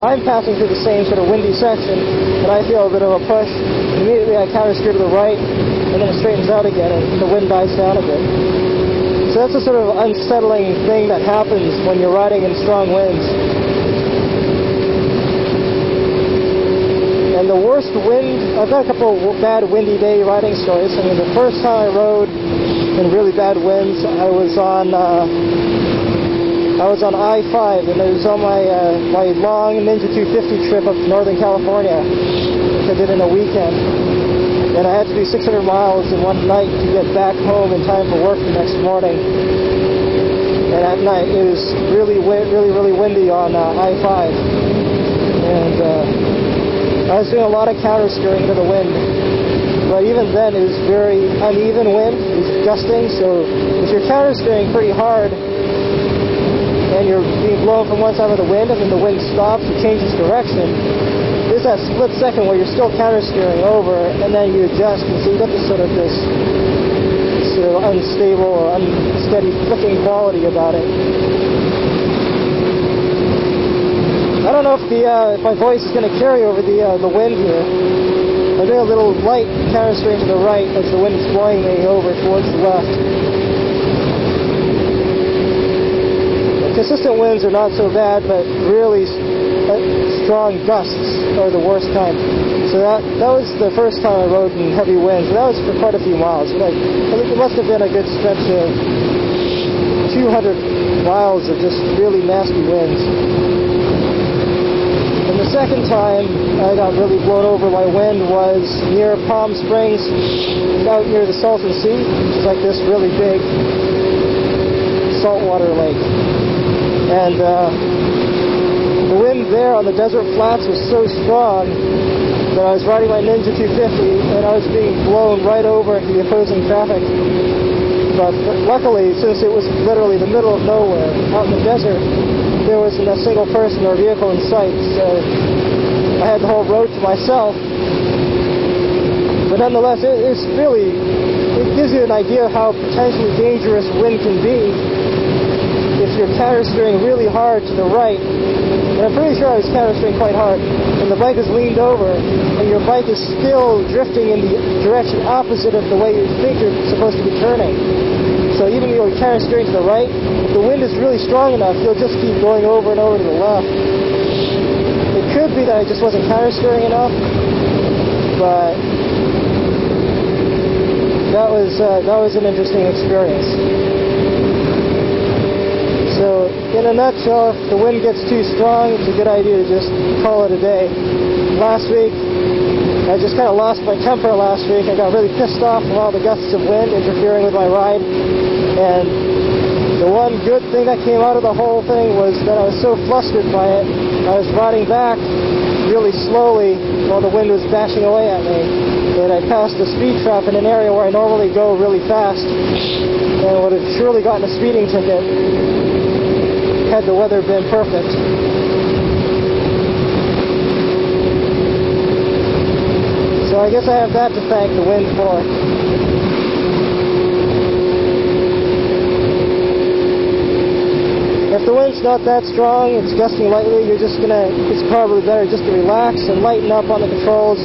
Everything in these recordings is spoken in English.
I'm passing through the same sort of windy section, and I feel a bit of a push. Immediately I counter steer to the right, and then it straightens out again, and the wind dies down a bit. So that's a sort of unsettling thing that happens when you're riding in strong winds. And the worst wind, I've got a couple of bad windy day riding stories. I mean, the first time I rode in really bad winds, I was on I-5, and it was on my long Ninja 250 trip up to Northern California, which I did in a weekend. And I had to do 600 miles in one night to get back home in time for work the next morning. And at night it was really windy on I-5. And I was doing a lot of counter steering to the wind. But even then it was very uneven wind, it was gusting, so if you're counter steering pretty hard, and you're being blown from one side of the wind, and then the wind stops and changes direction, there's that split second where you're still counter steering over, and then you adjust, and so you get this sort of unstable or unsteady flicking quality about it. I don't know if my voice is going to carry over the wind here. I'm doing a little light counter steering to the right as the wind is blowing me over towards the left. Consistent winds are not so bad, but really strong gusts are the worst kind. So that was the first time I rode in heavy winds, and that was for quite a few miles. Like, I think it must have been a good stretch of 200 miles of just really nasty winds. And the second time I got really blown over by wind was near Palm Springs, out near the Salton Sea, which is like this really big saltwater lake. And the wind there on the desert flats was so strong that I was riding my Ninja 250 and I was being blown right over into the opposing traffic. But luckily, since it was literally the middle of nowhere, out in the desert, there wasn't a single person or vehicle in sight, so I had the whole road to myself. But nonetheless, it gives you an idea of how potentially dangerous wind can be if you're counter steering really hard to the right. And I'm pretty sure I was counter steering quite hard, and the bike is leaned over, and your bike is still drifting in the direction opposite of the way you think you're supposed to be turning. So even though you're counter steering to the right, if the wind is really strong enough, you'll just keep going over and over to the left. It could be that I just wasn't counter steering enough, but that was an interesting experience. So, in a nutshell, if the wind gets too strong, it's a good idea to just call it a day. Last week, I just kind of lost my temper last week. I got really pissed off from all the gusts of wind interfering with my ride. And the one good thing that came out of the whole thing was that I was so flustered by it, I was riding back really slowly while the wind was bashing away at me. And I passed a speed trap in an area where I normally go really fast, and would have surely gotten a speeding ticket had the weather been perfect. So I guess I have that to thank the wind for. If the wind's not that strong, it's gusting lightly, it's probably better just to relax and lighten up on the controls.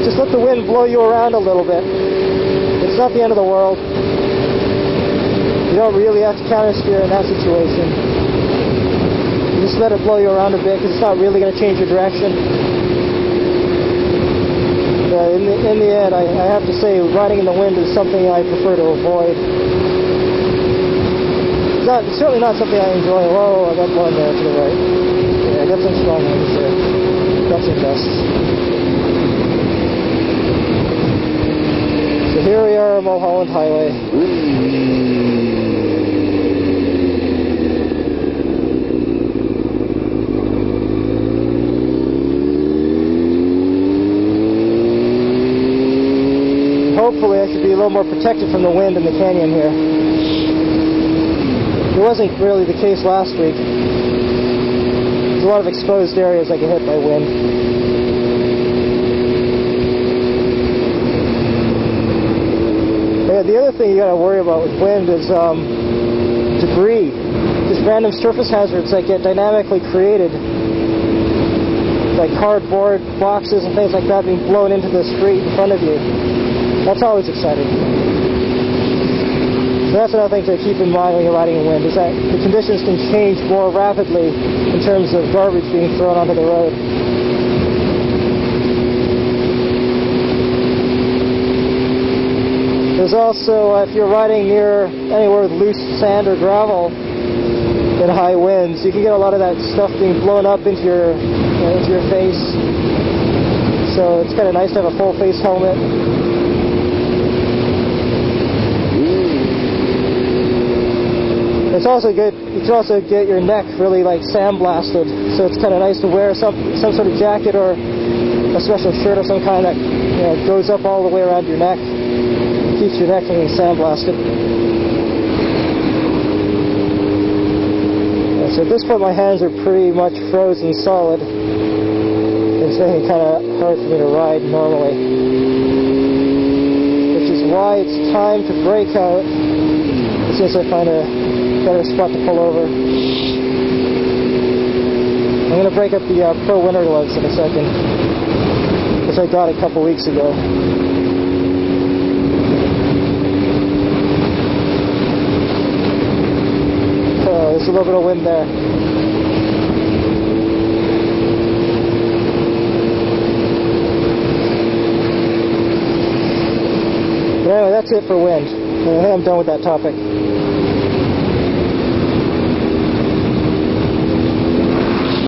Just let the wind blow you around a little bit. It's not the end of the world. You don't really have to counter steer in that situation. Just let it blow you around a bit, because it's not really going to change your direction. In the end, I have to say, riding in the wind is something I prefer to avoid. It's certainly not something I enjoy. Whoa, I got blown there to the right. Yeah, I got some strong winds there. Got some gusts. So here we are on Mulholland Highway. Hopefully I should be a little more protected from the wind in the canyon here. It wasn't really the case last week. There's a lot of exposed areas I get hit by wind. Yeah, the other thing you gotta worry about with wind is debris. Just random surface hazards that get dynamically created like cardboard boxes and things like that being blown into the street in front of you. That's always exciting. So that's another thing to keep in mind when you're riding in wind, is that the conditions can change more rapidly in terms of garbage being thrown onto the road. There's also, if you're riding near anywhere with loose sand or gravel in high winds, you can get a lot of that stuff being blown up into your face. So it's kind of nice to have a full face helmet. It's also good. You can also get your neck really like sandblasted. So it's kind of nice to wear some sort of jacket or a special shirt of some kind that goes up all the way around your neck. Keeps your neck from being sandblasted. So at this point my hands are pretty much frozen solid. It's making it kind of hard for me to ride normally. Which is why it's time to break out as soon as I find a better spot to pull over. I'm going to break up the Pro Winter gloves in a second, which I got a couple weeks ago. There's a little bit of wind there. But anyway, that's it for wind. I think I'm done with that topic.